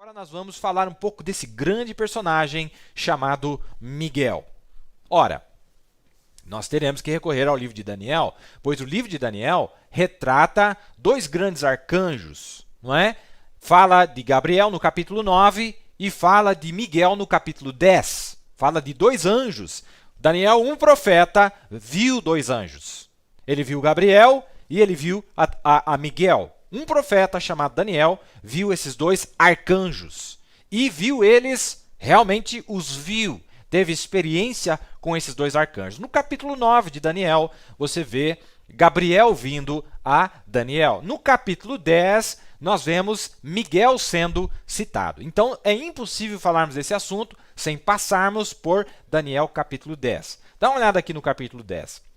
Agora nós vamos falar um pouco desse grande personagem chamado Miguel. Ora, nós teremos que recorrer ao livro de Daniel, pois o livro de Daniel retrata dois grandes arcanjos, não é? Fala de Gabriel no capítulo 9 e fala de Miguel no capítulo 10. Fala de dois anjos. Daniel, um profeta, viu dois anjos. Ele viu Gabriel e ele viu a Miguel. Um profeta chamado Daniel viu esses dois arcanjos e viu eles, realmente os viu, teve experiência com esses dois arcanjos. No capítulo 9 de Daniel, você vê Gabriel vindo a Daniel. No capítulo 10, nós vemos Miguel sendo citado. Então, é impossível falarmos desse assunto sem passarmos por Daniel capítulo 10. Dá uma olhada aqui no capítulo 10.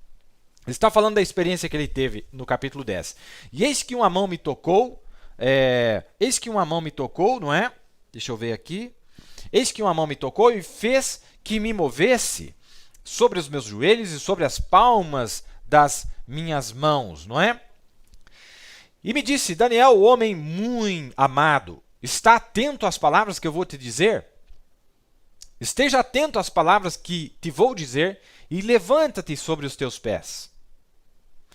Ele está falando da experiência que ele teve no capítulo 10. E eis que uma mão me tocou, não é? Deixa eu ver aqui. Eis que uma mão me tocou e fez que me movesse sobre os meus joelhos e sobre as palmas das minhas mãos, não é? E me disse, Daniel, homem muito amado, está atento às palavras que eu vou te dizer? Esteja atento às palavras que te vou dizer e levanta-te sobre os teus pés.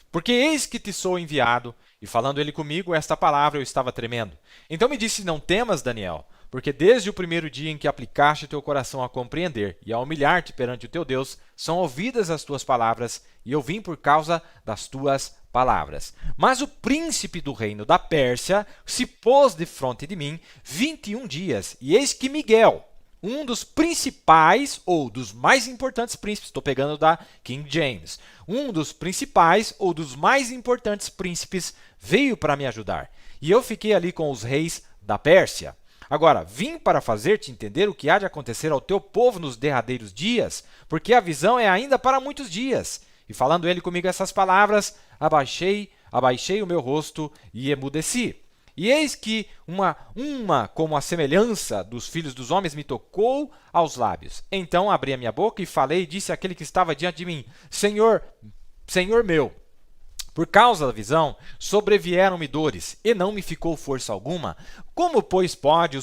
Porque eis que te sou enviado, e falando ele comigo, esta palavra eu estava tremendo. Então me disse, não temas, Daniel, porque desde o primeiro dia em que aplicaste o teu coração a compreender e a humilhar-te perante o teu Deus, são ouvidas as tuas palavras, e eu vim por causa das tuas palavras. Mas o príncipe do reino da Pérsia se pôs defronte de mim 21 dias, e eis que Miguel, um dos principais ou dos mais importantes príncipes, estou pegando da King James, um dos principais ou dos mais importantes príncipes veio para me ajudar. E eu fiquei ali com os reis da Pérsia. Agora, vim para fazer-te entender o que há de acontecer ao teu povo nos derradeiros dias, porque a visão é ainda para muitos dias. E falando ele comigo essas palavras, abaixei o meu rosto e emudeci. E eis que uma como a semelhança dos filhos dos homens me tocou aos lábios. Então abri a minha boca e falei e disse àquele que estava diante de mim, Senhor meu, por causa da visão, sobrevieram-me dores, e não me ficou força alguma. Como, pois, pode o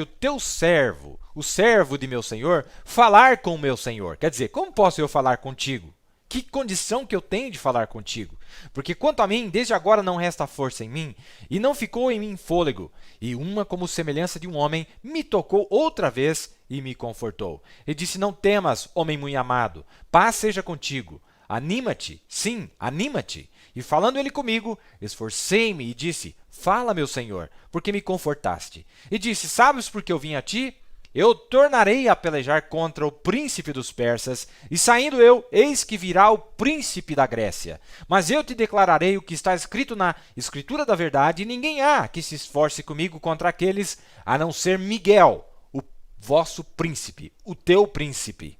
teu servo, o servo de meu senhor, falar com o meu senhor? Quer dizer, como posso eu falar contigo? Que condição que eu tenho de falar contigo? Porque quanto a mim, desde agora não resta força em mim, e não ficou em mim fôlego. E uma como semelhança de um homem me tocou outra vez e me confortou. E disse, não temas, homem muito amado, paz seja contigo. Anima-te, sim, anima-te. E falando ele comigo, esforcei-me e disse, fala, meu senhor, porque me confortaste. E disse, sabes por que eu vim a ti? Eu tornarei a pelejar contra o príncipe dos persas, e saindo eu, eis que virá o príncipe da Grécia. Mas eu te declararei o que está escrito na escritura da verdade, e ninguém há que se esforce comigo contra aqueles, a não ser Miguel, o vosso príncipe, o teu príncipe,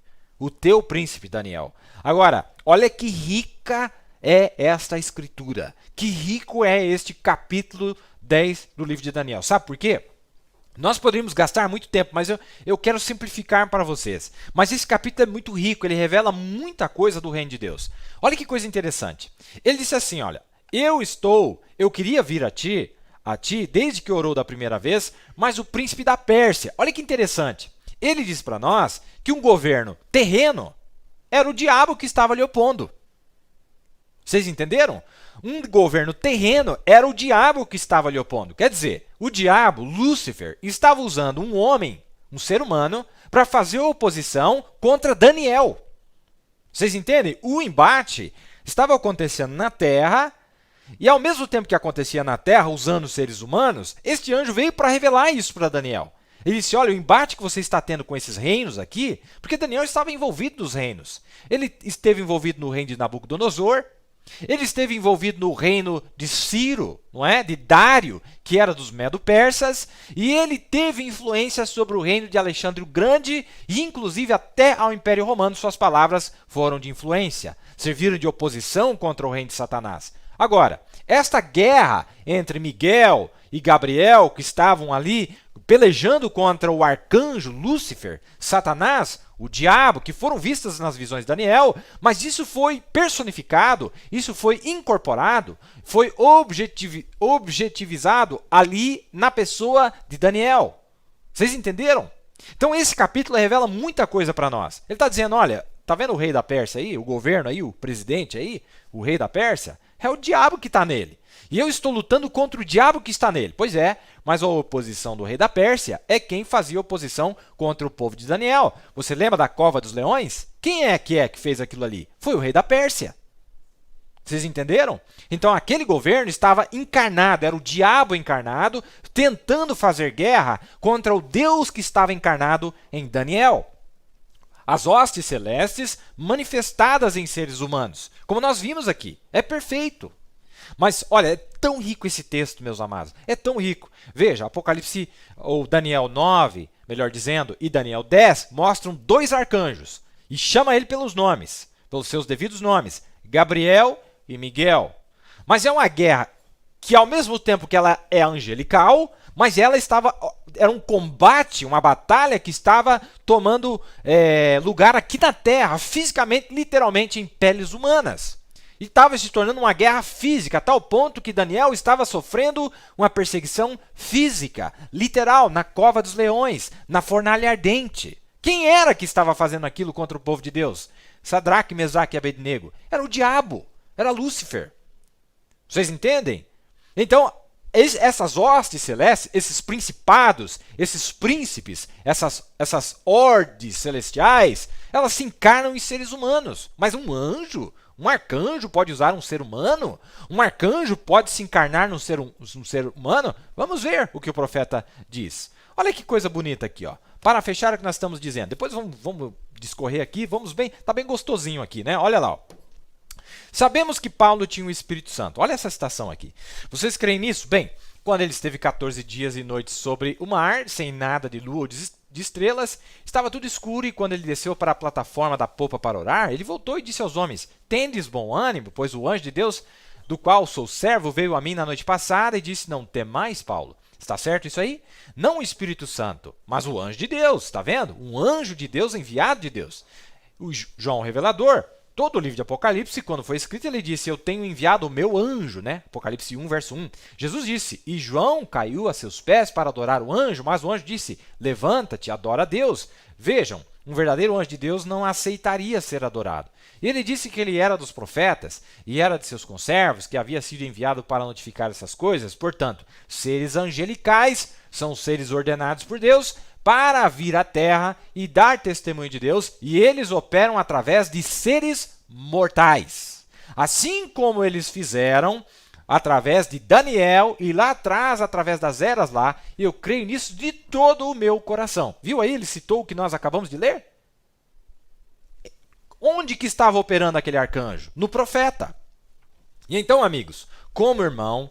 Daniel. Agora, olha que rica é esta escritura, que rico é este capítulo 10 do livro de Daniel. Sabe por quê? Nós poderíamos gastar muito tempo, mas eu quero simplificar para vocês. Mas esse capítulo é muito rico, ele revela muita coisa do reino de Deus. Olha que coisa interessante. Ele disse assim, olha, eu queria vir a ti, desde que orou da primeira vez, mas o príncipe da Pérsia. Olha que interessante. Ele diz para nós que um governo terreno era o diabo que estava lhe opondo. Vocês entenderam? Um governo terreno era o diabo que estava lhe opondo. Quer dizer, o diabo, Lúcifer, estava usando um homem, um ser humano, para fazer oposição contra Daniel. Vocês entendem? O embate estava acontecendo na terra, e ao mesmo tempo que acontecia na terra, usando os seres humanos, este anjo veio para revelar isso para Daniel. Ele disse, olha, o embate que você está tendo com esses reinos aqui, porque Daniel estava envolvido nos reinos. Ele esteve envolvido no reino de Nabucodonosor, ele esteve envolvido no reino de Ciro, não é? De Dário, que era dos Medo-Persas, e ele teve influência sobre o reino de Alexandre o Grande, e inclusive até ao Império Romano suas palavras foram de influência, serviram de oposição contra o reino de Satanás. Agora, esta guerra entre Miguel e Gabriel, que estavam ali pelejando contra o arcanjo Lúcifer, Satanás, o diabo, que foram vistas nas visões de Daniel, mas isso foi personificado, isso foi incorporado, foi objetivizado ali na pessoa de Daniel. Vocês entenderam? Então esse capítulo revela muita coisa para nós. Ele está dizendo, olha, tá vendo o rei da Pérsia aí, o governo aí, o presidente aí, o rei da Pérsia? É o diabo que está nele. E eu estou lutando contra o diabo que está nele. Pois é, mas a oposição do rei da Pérsia é quem fazia oposição contra o povo de Daniel. Você lembra da cova dos leões? Quem é que fez aquilo ali? Foi o rei da Pérsia. Vocês entenderam? Então aquele governo estava encarnado, era o diabo encarnado, tentando fazer guerra contra o Deus que estava encarnado em Daniel. As hostes celestes manifestadas em seres humanos, como nós vimos aqui, é perfeito. Mas, olha, é tão rico esse texto, meus amados, é tão rico. Veja, Apocalipse, ou Daniel 9, melhor dizendo, e Daniel 10, mostram dois arcanjos, e chama ele pelos nomes, pelos seus devidos nomes, Gabriel e Miguel. Mas é uma guerra que, ao mesmo tempo que ela é angelical, mas ela era um combate, uma batalha que estava tomando lugar aqui na Terra, fisicamente, literalmente, em peles humanas. E estava se tornando uma guerra física, a tal ponto que Daniel estava sofrendo uma perseguição física, literal, na cova dos leões, na fornalha ardente. Quem era que estava fazendo aquilo contra o povo de Deus? Sadraque, Mesaque e Abednego. Era o diabo, era Lúcifer. Vocês entendem? Então, essas hostes celestes, esses principados, esses príncipes, essas hordes celestiais, elas se encarnam em seres humanos. Mas um anjo, um arcanjo pode usar um ser humano? Um arcanjo pode se encarnar num ser humano? Vamos ver o que o profeta diz. Olha que coisa bonita aqui, ó. Para fechar o que nós estamos dizendo. Depois vamos discorrer aqui, vamos bem, tá bem gostosinho aqui, né? Olha lá, ó. Sabemos que Paulo tinha o Espírito Santo. Olha essa citação aqui. Vocês creem nisso? Bem, quando ele esteve 14 dias e noites sobre o mar, sem nada de lua ou de estrelas, estava tudo escuro, e quando ele desceu para a plataforma da popa para orar, ele voltou e disse aos homens: tendes bom ânimo, pois o anjo de Deus, do qual sou servo, veio a mim na noite passada e disse: não temais, Paulo. Está certo isso aí? Não o Espírito Santo, mas o anjo de Deus. Está vendo? Um anjo de Deus, enviado de Deus. O João Revelador, todo o livro de Apocalipse, quando foi escrito, ele disse: eu tenho enviado o meu anjo, né? Apocalipse 1, verso 1. Jesus disse, e João caiu a seus pés para adorar o anjo, mas o anjo disse: levanta-te, adora a Deus. Vejam, um verdadeiro anjo de Deus não aceitaria ser adorado. Ele disse que ele era dos profetas e era de seus conservos, que havia sido enviado para notificar essas coisas. Portanto, seres angelicais são seres ordenados por Deus para vir à terra e dar testemunho de Deus, e eles operam através de seres mortais. Assim como eles fizeram através de Daniel e lá atrás, através das eras lá, eu creio nisso de todo o meu coração. Viu aí? Ele citou o que nós acabamos de ler? Onde que estava operando aquele arcanjo? No profeta. E então, amigos, como irmão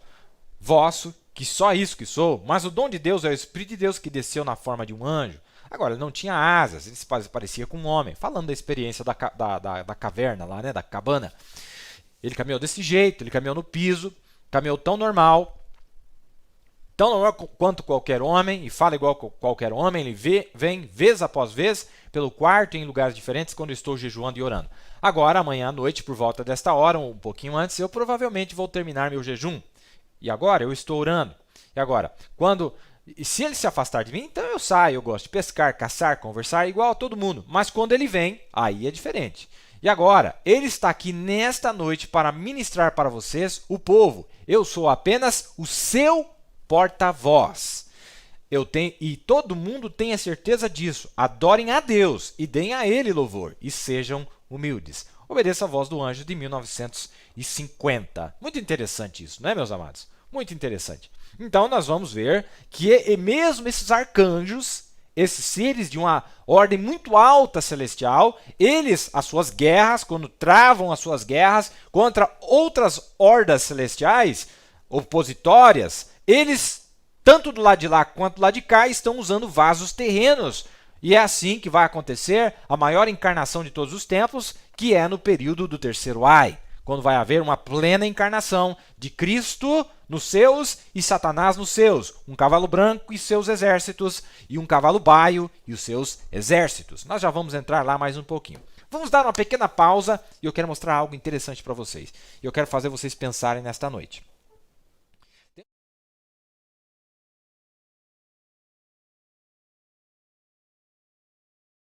vosso, que só isso que sou, mas o dom de Deus é o Espírito de Deus que desceu na forma de um anjo. Agora, ele não tinha asas, ele se parecia com um homem. Falando da experiência da caverna lá, né, da cabana. Ele caminhou desse jeito, ele caminhou no piso, caminhou tão normal quanto qualquer homem, e fala igual qualquer homem. Ele vem vez após vez pelo quarto em lugares diferentes quando eu estou jejuando e orando. Agora, amanhã à noite, por volta desta hora, um pouquinho antes, eu provavelmente vou terminar meu jejum. E agora eu estou orando. E agora, se ele se afastar de mim, então eu saio, eu gosto de pescar, caçar, conversar, igual a todo mundo. Mas quando ele vem, aí é diferente. E agora, ele está aqui nesta noite para ministrar para vocês, o povo. Eu sou apenas o seu porta-voz. E todo mundo tem a certeza disso. Adorem a Deus e deem a Ele louvor e sejam humildes. Obedeça a voz do anjo de 1950. Muito interessante isso, não é, meus amados? Muito interessante. Então, nós vamos ver que mesmo esses arcanjos, esses seres de uma ordem muito alta celestial, as suas guerras, quando travam as suas guerras contra outras hordas celestiais, opositórias, eles, tanto do lado de lá quanto do lado de cá, estão usando vasos terrenos. E é assim que vai acontecer a maior encarnação de todos os tempos, que é no período do terceiro ai, quando vai haver uma plena encarnação de Cristo nos seus e Satanás nos seus. Um cavalo branco e seus exércitos, e um cavalo baio e os seus exércitos. Nós já vamos entrar lá mais um pouquinho. Vamos dar uma pequena pausa e eu quero mostrar algo interessante para vocês. Eu quero fazer vocês pensarem nesta noite.